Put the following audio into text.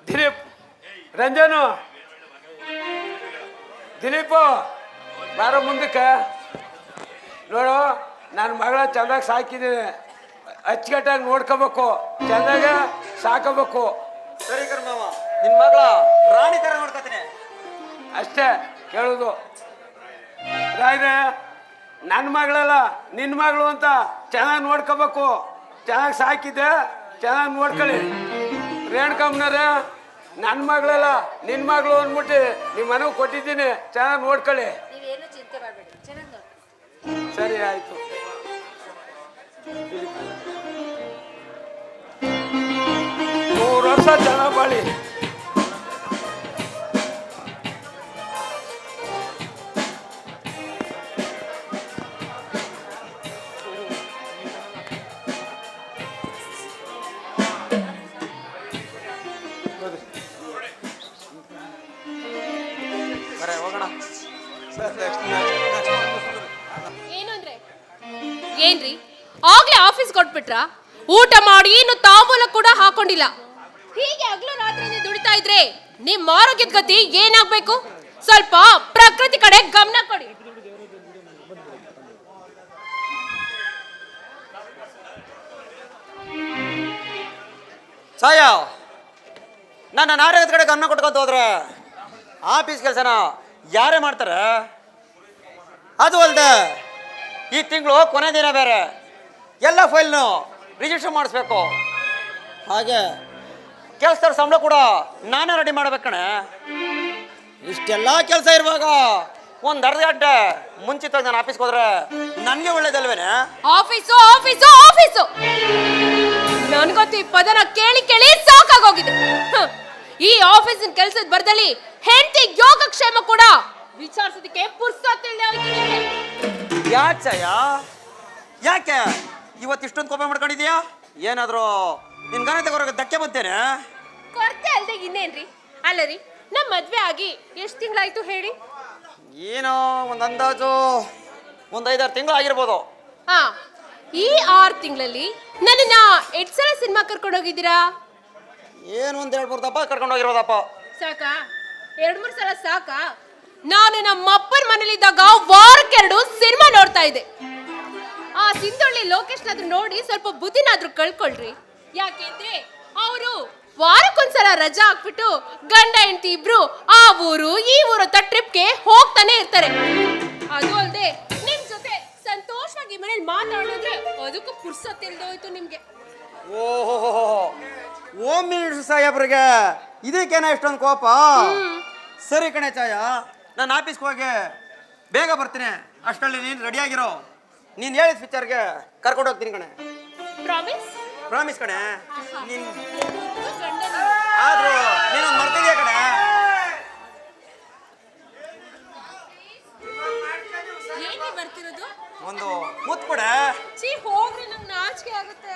ದಿಲೀಪ್, ರಂಜನು, ದಿಲೀಪು ಬಾರೋ ಮುಂದಕ್ಕೆ. ನೋಡು, ನನ್ನ ಮಗಳ ಚಂದಾಗಿ ಸಾಕಿದ್ದೀನಿ, ಅಚ್ಚುಕಟ್ಟಾಗಿ ನೋಡ್ಕೋಬೇಕು, ಚಂದಾಗ ಸಾಕಬೇಕು. ಸರಿ ಮಾವ, ನಿನ್ನ ಮಗಳ ರಾಣಿ ತರ ನೋಡ್ಕೊತೀನಿ ಅಷ್ಟೇ ಕೇಳೋದು. ರಾಯ್ರೆ, ನನ್ನ ಮಗಳಲ್ಲ ನಿನ್ನ ಮಗಳು ಅಂತ ಚೆನ್ನಾಗಿ ನೋಡ್ಕೋಬೇಕು, ಚೆನ್ನಾಗಿ ಸಾಕಿದ್ದೆ, ಚೆನ್ನಾಗಿ ನೋಡ್ಕೊಳ್ಳಿ. ರೇಣುಕಮ್ಮನವ್ರೆ, ನನ್ನ ಮಗಳಲ್ಲ ನಿನ್ನ ಮಗಳು ಅಂದ್ಬಿಟ್ಟು ನಿಮ್ಮ ಮನೆಗೆ ಕೊಟ್ಟಿದ್ದೀನಿ, ಚೆನ್ನಾಗಿ ನೋಡ್ಕೊಳ್ಳಿ. ಸರಿ ಆಯ್ತು. 3 ವರ್ಷ ಚೆನ್ನಾಗಿ ಬಾಳಿ. ಏನ್ರಿ ಆಗ್ಲೇ ಆಫೀಸ್ ಕೊಟ್ಬಿಟ್ರ? ಊಟ ಮಾಡಿ ಇನ್ನು ತಾಂಬೂಲ ಕೂಡ ಹಾಕೊಂಡಿಲ್ಲ. ಹೀಗೆ ಹಗಲು ರಾತ್ರಿ ದುಡಿತಾ ಇದ್ರೆ ನಿಮ್ ಆರೋಗ್ಯದ ಗತಿ ಏನಾಗ್ಬೇಕು? ಸ್ವಲ್ಪ ಪ್ರಕೃತಿ ಕಡೆ ಗಮನ ಕೊಡಿ. ಸಾಯ, ನನ್ನ ಆರೋಗ್ಯದ ಕಡೆ ಗಮನ ಕೊಟ್ಕೊಂತ ಹೋದ್ರೆ ಆಫೀಸ್ ಕೆಲಸನ ಯಾರೇ ಮಾಡ್ತಾರೆ? ಅದು ಅಲ್ದೆ ಈ ತಿಂಗಳು ಕೊನೆ ದಿನ ಬೇರೆ, ಎಲ್ಲ ಫೈಲ್ನು ರಿಜಿಸ್ಟರ್ ಮಾಡಿಸ್ಬೇಕು. ಹಾಗೆ ಕೆಲಸದ ಸಂಬಳ ಕೂಡ ನಾನೇ ರೆಡಿ ಮಾಡ್ಬೇಕಣೆ. ಇಷ್ಟೆಲ್ಲ ಕೆಲಸ ಇರುವಾಗ ಒಂದು ಅರ್ಧ ಗಂಟೆ ಮುಂಚಿತವಾಗಿ ನಾನು ಆಫೀಸ್ಗೆ ಹೋದ್ರೆ ನನಗೆ ಒಳ್ಳೇದಲ್ವೇನೆ? ಆಫೀಸು ಆಫೀಸು ಆಫೀಸು ನನ್ಗೊತ್ತು ಈ ಪದನ ಕೇಳಿ ಕೇಳಿ ಸಾಕಾಗೋಗಿದೆ. ಈ ಆಫೀಸಿನ ಕೆಲಸದ ಬರ್ದಲ್ಲಿ ಹೆಂಡತಿ ಯೋಗಕ್ಷೇಮ ಕೂಡ ವಿಚಾರಿಸೋದಕ್ಕೆ ಪುರ್ಸೊತ್ತಿಲ್ಲ. ಯಾಚಯ್ಯ, ಯಾಕೆ ಇವತ್ತು ಇಷ್ಟೊಂದು ಕೋಪ ಮಾಡ್ಕೊಂಡಿದ್ಯಾ? ಏನಾದರೂ ನಿನ್ ಗಣ ತಗೋರೋಕೆ ಧಕ್ಕೆ ಬಂತೇನೆ? ಕೊರತೆ ಅಲ್ದೆ ಇನ್ನೇನ್ರಿ? ಅಲ್ಲ ರೀ, ನಮ್ಮ ಮದ್ವೆ ಆಗಿ ಎಷ್ಟು ತಿಂಗಳಾಯ್ತು ಹೇಳಿ? ಏನೋ ಒಂದು ಅಂದಾಜು ಒಂದು 5-6 ತಿಂಗಳು ಆಗಿರ್ಬೋದು. ಹಾ, ಈ 6 ತಿಂಗಳಲ್ಲಿ ನನ್ನನ್ನ ಎಷ್ಟು ಸಲ ಸಿನಿಮಾ ಕರ್ಕೊಂಡು ಹೋಗಿದ್ದೀರಾ? ಏನು ಒಂದು 2-3 ದಪ್ಪ ಕರ್ಕೊಂಡು ಹೋಗಿರೋದಪ್ಪ. ಸಾಕಾ? 2-3 ಸಲ ಸಾಕಾ? ನಾನು ನಮ್ಮ ಅಪ್ಪನ ಮನೇಲಿದ್ದಾಗ ವಾರಕ್ಕೆ 2 ಸಿನಿಮಾ ನೋಡ್ತಾ ಇದ್ದೆ. ಆ ಸಿಂಧೊಳ್ಳಿ ಲೋಕೇಶ್ನಾದ್ರೂ ನೋಡಿ ಸ್ವಲ್ಪ ಬುದ್ಧಿನಾದ್ರೂ ಕಳ್ಕೊಳ್ರಿ. ಯಾಕೆಂದ್ರೆ ಅವರು ವಾರಕ್ಕೊಂದ್ಸಲ ರಜಾ ಹಾಕ್ಬಿಟ್ಟು ಗಂಡ ಹೆಂಡತಿ ಇಬ್ರು ಆ ಊರು ಈ ಊರು ಟ್ರಿಪ್ಗೆ ಹೋಗ್ತಾನೆ ಇರ್ತಾರೆ. ಅದು ಅಲ್ಲದೆ ನಿಮ್ ಜೊತೆ ಸಂತೋಷವಾಗಿ ಮನೇಲಿ ಮಾತಾಡಿದ್ರೆ ಅದಕ್ಕೂ ಪುರ್ಸೊತ್ತಿಲ್ದೋಯ್ತು ನಿಮ್ಗೆ. ಓಹೋ, ಓಂ ಮಿನಿಸ್ಟರ್ ಸಾಹೇಬ್ರಿಗೆ ಇದಕ್ಕೇನ ಇಷ್ಟೊಂದು ಕೋಪ? ಸರಿ ಕಣೆ ಚಾಯ, ನಾನು ಆಫೀಸ್ಗೆ ಹೋಗಿ ಬೇಗ ಬರ್ತೀನಿ. ಅಷ್ಟರಲ್ಲಿ ನೀನು ರೆಡಿಯಾಗಿರೋ, ನೀನು ಹೇಳಿದ ಪಿಕ್ಚರ್ಗೆ ಕರ್ಕೊಂಡು ಹೋಗ್ತೀನಿ ಕಣೆ. ಪ್ರಾಮಿಸ್? ಪ್ರಾಮಿಸ್ ಕಣೆ. ನೀನು ಆದ್ರೂ ನೀನೊಂದು ಮರ್ತಿದ್ಯಾ ಕಣೆ. ಏನೇ ಬರ್ತಿರೋದು? ಒಂದು ಮುತ್ತು ಕೊಡೆ. ಹೋಗ್ರಿ, ನಂಗೆ ನಾಚಿಕೆ ಆಗುತ್ತೆ.